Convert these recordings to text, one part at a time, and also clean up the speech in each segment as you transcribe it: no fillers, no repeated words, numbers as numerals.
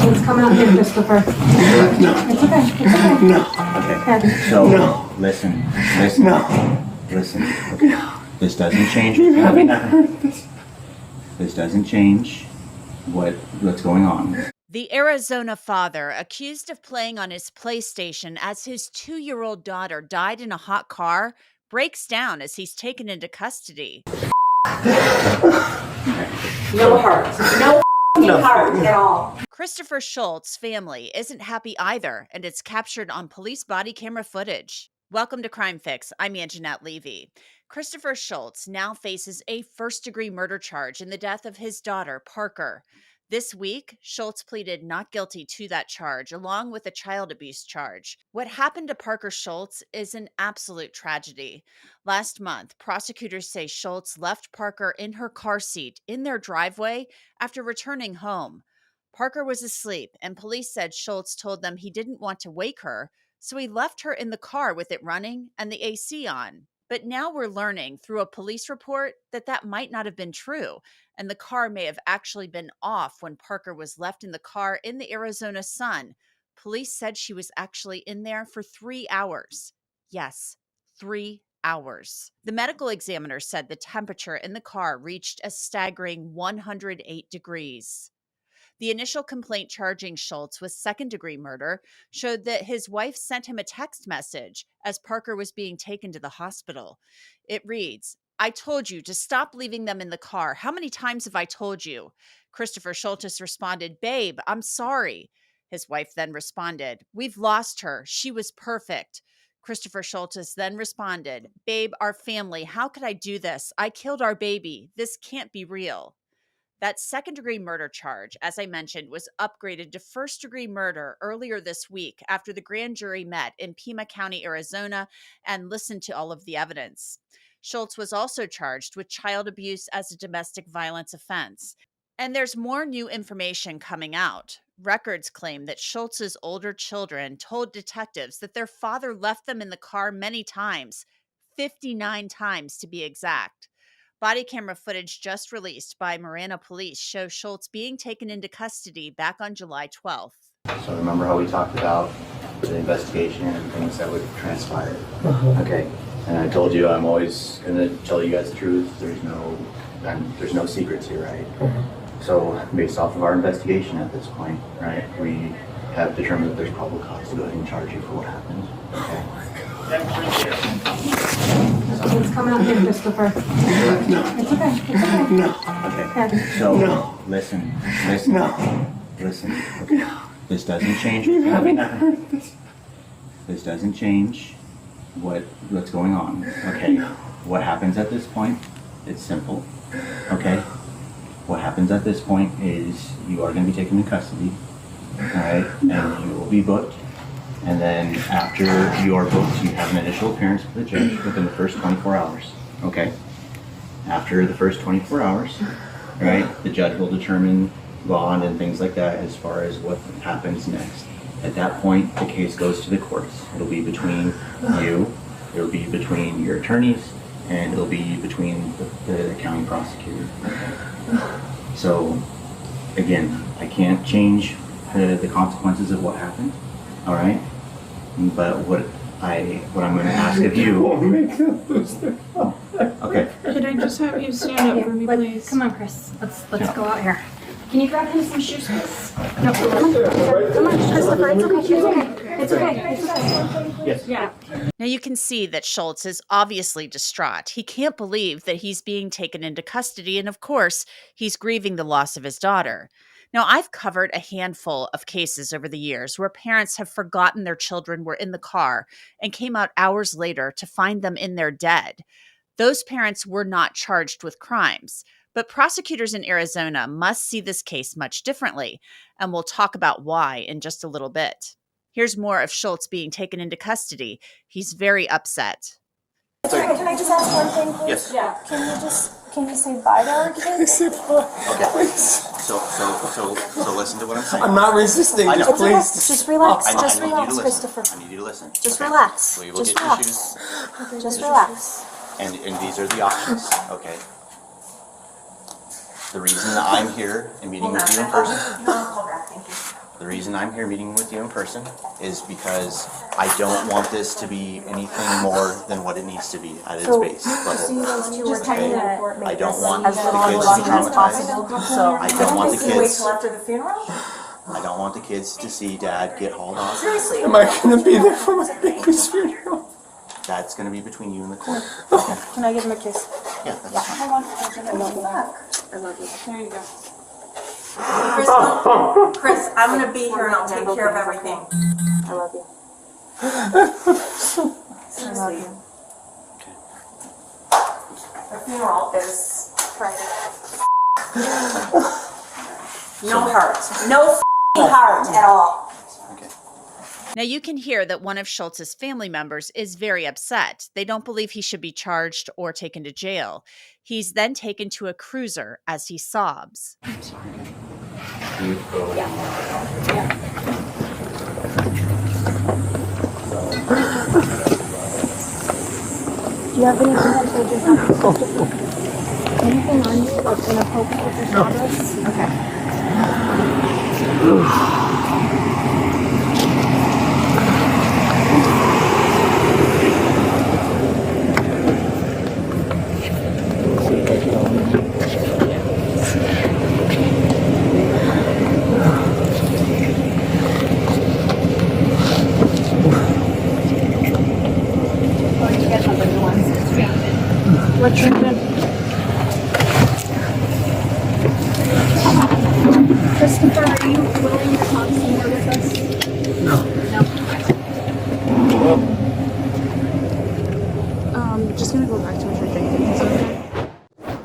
Let's come out here, Christopher. No. It's okay. It's okay. No. Okay. So No. listen. No. Listen. Okay. This doesn't change. You haven't heard this. This doesn't change what's going on. The Arizona father, accused of playing on his PlayStation as his 2-year-old daughter died in a hot car, breaks down as he's taken into custody. No heart. No heart at all. Christopher Scholtes' family isn't happy either, and it's captured on police body camera footage. Welcome to Crime Fix. I'm Angenette Levy. Christopher Scholtes now faces a first-degree murder charge in the death of his daughter, Parker. This week, Scholtes pleaded not guilty to that charge, along with a child abuse charge. What happened to Parker Scholtes is an absolute tragedy. Last month, prosecutors say Scholtes left Parker in her car seat in their driveway after returning home. Parker was asleep, and police said Scholtes told them he didn't want to wake her, so he left her in the car with it running and the AC on. But now we're learning through a police report that might not have been true, and the car may have actually been off when Parker was left in the car in the Arizona sun. Police said she was actually in there for 3 hours. Yes, 3 hours. The medical examiner said the temperature in the car reached a staggering 108 degrees. The initial complaint charging Scholtes with second-degree murder showed that his wife sent him a text message as Parker was being taken to the hospital. It reads, "I told you to stop leaving them in the car. How many times have I told you?" Christopher Scholtes responded, "Babe, I'm sorry." His wife then responded, "We've lost her. She was perfect." Christopher Scholtes then responded, "Babe, our family, how could I do this? I killed our baby. This can't be real." That second-degree murder charge, as I mentioned, was upgraded to first-degree murder earlier this week after the grand jury met in Pima County, Arizona, and listened to all of the evidence. Scholtes was also charged with child abuse as a domestic violence offense. And there's more new information coming out. Records claim that Scholtes' older children told detectives that their father left them in the car many times, 59 times to be exact. Body camera footage just released by Marana Police shows Scholtes being taken into custody back on July 12th. So remember how we talked about the investigation and things that would transpire? Okay. And I told you I'm always going to tell you guys the truth. There's no secrets here, right? So based off of our investigation at this point, right, we have determined that there's probable cause to go ahead and charge you for what happened. Let's come out here, Christopher. No. It's okay. It's okay. No. Okay. So No. listen. No. Listen. No. This doesn't change. You haven't heard this. This doesn't change what's going on. Okay. What happens at this point? It's simple. Okay. What happens at this point is you are going to be taken into custody. All right, and you will be booked. And then after you are booked, you have an initial appearance with the judge within the first 24 hours. Okay. After the first 24 hours, right, the judge will determine bond and things like that as far as what happens next. At that point, the case goes to the courts. It'll be between you, it'll be between your attorneys, and it'll be between the county prosecutor. So, again, I can't change the consequences of what happened. All right, but what I'm going to ask of you. Okay. Could I just have you stand up for me, please? Come on, Chris. Let's go out here. Can you grab him some shoes, please? No, come on, Christopher. It's okay. It's okay. It's okay. It's okay. Yes. Yeah. Now you can see that Scholtes is obviously distraught. He can't believe that he's being taken into custody, and of course, he's grieving the loss of his daughter. Now, I've covered a handful of cases over the years where parents have forgotten their children were in the car and came out hours later to find them in there dead. Those parents were not charged with crimes, but prosecutors in Arizona must see this case much differently, and we'll talk about why in just a little bit. Here's more of Scholtes being taken into custody. He's very upset. Sorry, can I just ask one thing, please? Yes. Yeah. Can you say bye to our kids? Okay. So listen to what I'm saying. I'm not resisting. I know. Just It's okay. please. Just relax. I Just need you to relax, listen. Christopher. I need you to listen. Just Okay. relax. We will Just get relax. your shoes. Just relax. And these are the options, okay? The reason that I'm here and meeting with you in person. No, hold back, thank you. The reason I'm here meeting with you in person is because I don't want this to be anything more than what it needs to be at its base So you level. guys two were trying to I make don't this want as the little kids of to a be as traumatized. possible. So I don't want the Can you wait kids. till after the funeral? I don't want the kids to see Dad get hauled off. Seriously? Am I gonna be there for my baby's funeral? That's going to be between you and the court. Can I give him a kiss? Yeah, that's fine. Hold on. I love you. I love you. There you go. Chris, I'm gonna be here and I'll take care of everything. I love you. I love you. The funeral is Friday. no heart. No f***ing heart at all. Okay. Now you can hear that one of Scholtes' family members is very upset. They don't believe he should be charged or taken to jail. He's then taken to a cruiser as he sobs. You go. Do you have anything that says you're not supposed to put anything on you that's inappropriate with your daughters? Okay. What treatment? Christopher, are you willing to talk some more with us? No. Just gonna go back to what you're drinking. Is that okay?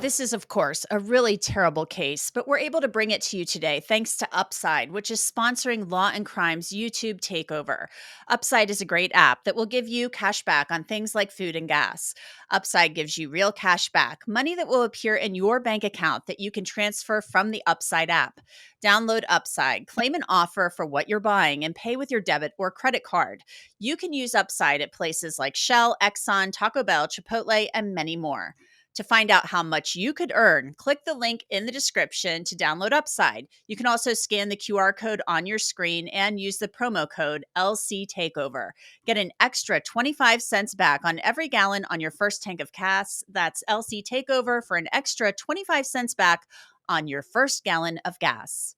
This is, of course, a really terrible case, but we're able to bring it to you today thanks to Upside, which is sponsoring Law&Crime's YouTube takeover. Upside is a great app that will give you cash back on things like food and gas. Upside gives you real cash back, money that will appear in your bank account that you can transfer from the Upside app. Download Upside, claim an offer for what you're buying, and pay with your debit or credit card. You can use Upside at places like Shell, Exxon, Taco Bell, Chipotle, and many more. To find out how much you could earn, click the link in the description to download Upside. You can also scan the QR code on your screen and use the promo code LC Takeover. Get an extra 25 cents back on every gallon on your first tank of gas. That's LC Takeover for an extra 25 cents back on your first gallon of gas.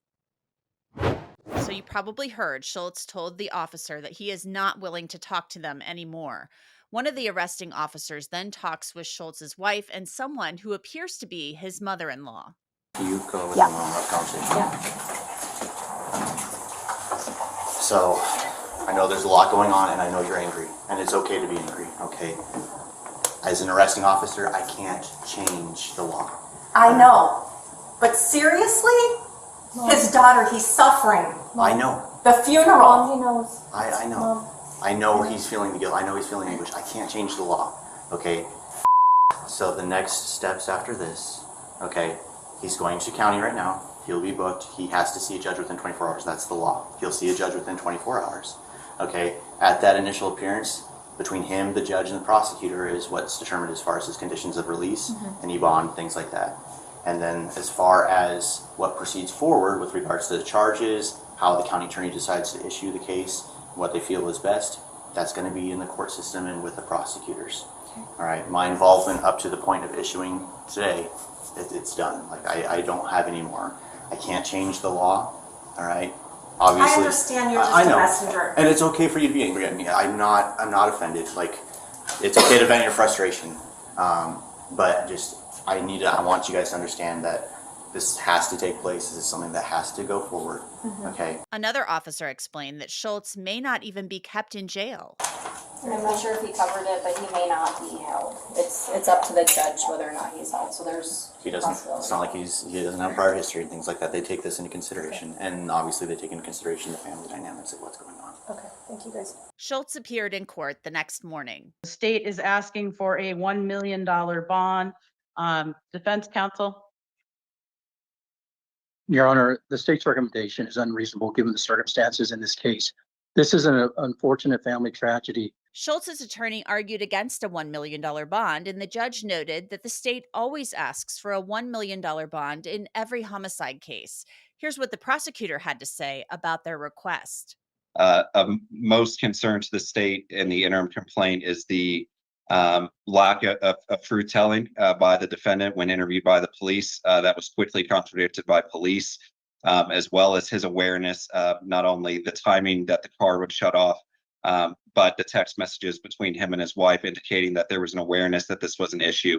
So you probably heard Scholtes told the officer that he is not willing to talk to them anymore. One of the arresting officers then talks with Scholtes' wife and someone who appears to be his mother-in-law. You go with the one conversation. Yeah. So, I know there's a lot going on and I know you're angry. And it's okay to be angry, okay? As an arresting officer, I can't change the law. I know. But seriously? His daughter, he's suffering. I know. The funeral. Mom, he knows. I know. Mom. I know he's feeling the guilt. I know he's feeling anguish. I can't change the law, okay? So the next steps after this, okay, he's going to county right now. He'll be booked. He has to see a judge within 24 hours. That's the law. He'll see a judge within 24 hours, okay? At that initial appearance, between him, the judge, and the prosecutor is what's determined as far as his conditions of release, any bond, things like that. And then as far as what proceeds forward with regards to the charges, how the county attorney decides to issue the case, what they feel is best, that's going to be in the court system and with the prosecutors. Okay. All right, my involvement up to the point of issuing today, it's done. Like I don't have any more. I can't change the law. All right, obviously. I understand you're just I a know. messenger. And it's okay for you to be angry at me. I'm not offended. Like, it's okay to vent your frustration, but just I want you guys to understand that this has to take place. This is something that has to go forward. Okay. Another officer explained that Scholtes may not even be kept in jail. And I'm not sure if he covered it, but he may not be held. It's up to the judge whether or not he's held. So there's He doesn't. It's not like he doesn't have prior history and things like that. They take this into consideration, and obviously they take into consideration the family dynamics of what's going on. Okay, thank you guys. Scholtes appeared in court the next morning. The state is asking for a $1 million bond. Defense counsel? Your Honor, the state's recommendation is unreasonable given the circumstances in this case. This is an unfortunate family tragedy. Scholtes' attorney argued against a $1 million bond, and the judge noted that the state always asks for a $1 million bond in every homicide case. Here's what the prosecutor had to say about their request. Of most concern to the state in the interim complaint is the lack of truth telling by the defendant when interviewed by the police. That was quickly contradicted by police, as well as his awareness of not only the timing that the car would shut off, but the text messages between him and his wife indicating that there was an awareness that this was an issue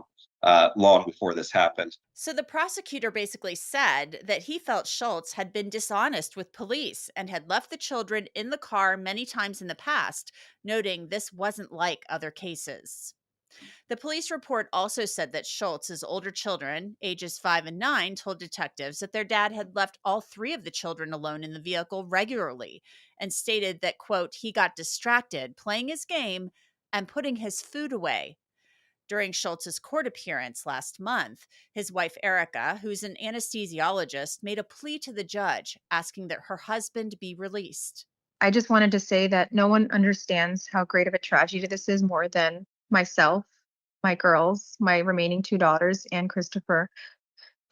long before this happened. So the prosecutor basically said that he felt Scholtes had been dishonest with police and had left the children in the car many times in the past, noting this wasn't like other cases. The police report also said that Scholtes' older children, ages 5 and 9, told detectives that their dad had left all 3 of the children alone in the vehicle regularly and stated that, quote, he got distracted playing his game and putting his food away. During Scholtes' court appearance last month, his wife Erica, who's an anesthesiologist, made a plea to the judge asking that her husband be released. I just wanted to say that no one understands how great of a tragedy this is more than myself, my girls, my remaining 2 daughters, and Christopher.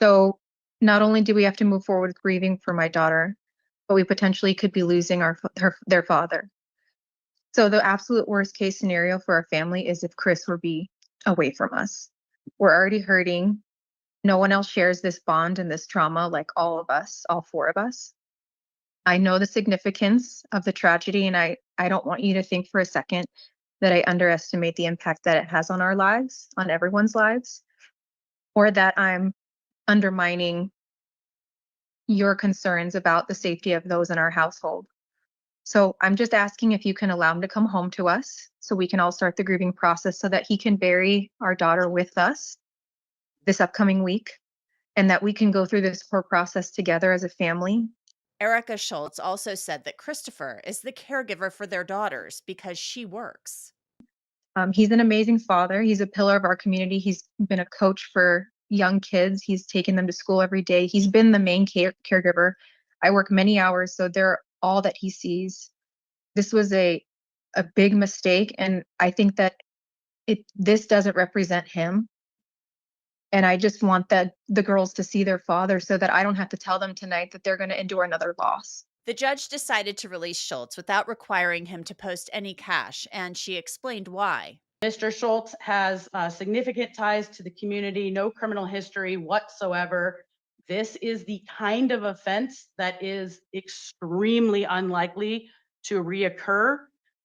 So not only do we have to move forward with grieving for my daughter, but we potentially could be losing their father. So the absolute worst case scenario for our family is if Chris were be away from us. We're already hurting. No one else shares this bond and this trauma like all of us, all 4 of us. I know the significance of the tragedy, and I don't want you to think for a second that I underestimate the impact that it has on our lives, on everyone's lives, or that I'm undermining your concerns about the safety of those in our household. So I'm just asking if you can allow him to come home to us so we can all start the grieving process so that he can bury our daughter with us this upcoming week and that we can go through this whole process together as a family. Erica Scholtes also said that Christopher is the caregiver for their daughters because she works. He's an amazing father. He's a pillar of our community. He's been a coach for young kids. He's taken them to school every day. He's been the main caregiver. I work many hours, so they're all that he sees. This was a big mistake, and I think that this doesn't represent him. And I just want the girls to see their father so that I don't have to tell them tonight that they're going to endure another loss. The judge decided to release Scholtes without requiring him to post any cash, and she explained why. Mr. Scholtes has significant ties to the community, no criminal history whatsoever. This is the kind of offense that is extremely unlikely to reoccur.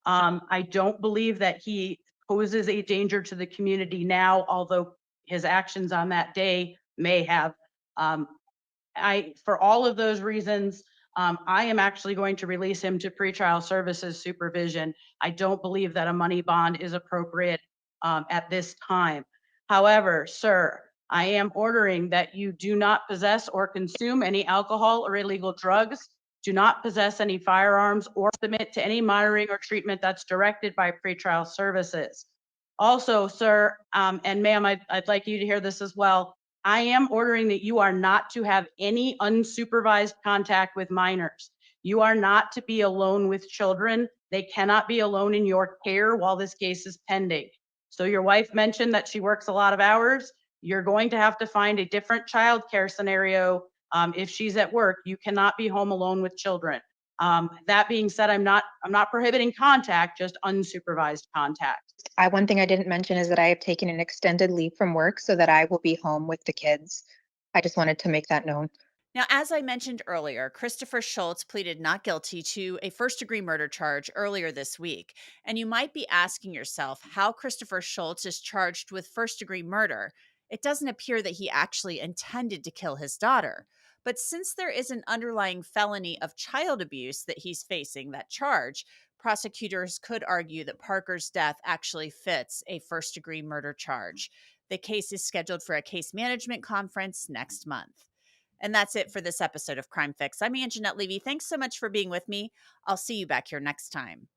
I don't believe that he poses a danger to the community now, although his actions on that day may have. For all of those reasons, I am actually going to release him to pretrial services supervision. I don't believe that a money bond is appropriate at this time. However, sir, I am ordering that you do not possess or consume any alcohol or illegal drugs, do not possess any firearms, or submit to any monitoring or treatment that's directed by pretrial services. Also, sir, and ma'am, I'd like you to hear this as well. I am ordering that you are not to have any unsupervised contact with minors. You are not to be alone with children. They cannot be alone in your care while this case is pending. So your wife mentioned that she works a lot of hours. You're going to have to find a different childcare scenario if she's at work. You cannot be home alone with children. That being said, I'm not prohibiting contact, just unsupervised contact. One thing I didn't mention is that I have taken an extended leave from work so that I will be home with the kids. I just wanted to make that known. Now, as I mentioned earlier, Christopher Scholtes pleaded not guilty to a first-degree murder charge earlier this week. And you might be asking yourself how Christopher Scholtes is charged with first-degree murder. It doesn't appear that he actually intended to kill his daughter. But since there is an underlying felony of child abuse that he's facing, that charge, prosecutors could argue that Parker's death actually fits a first-degree murder charge. The case is scheduled for a case management conference next month. And that's it for this episode of Crime Fix. I'm Angenette Levy. Thanks so much for being with me. I'll see you back here next time.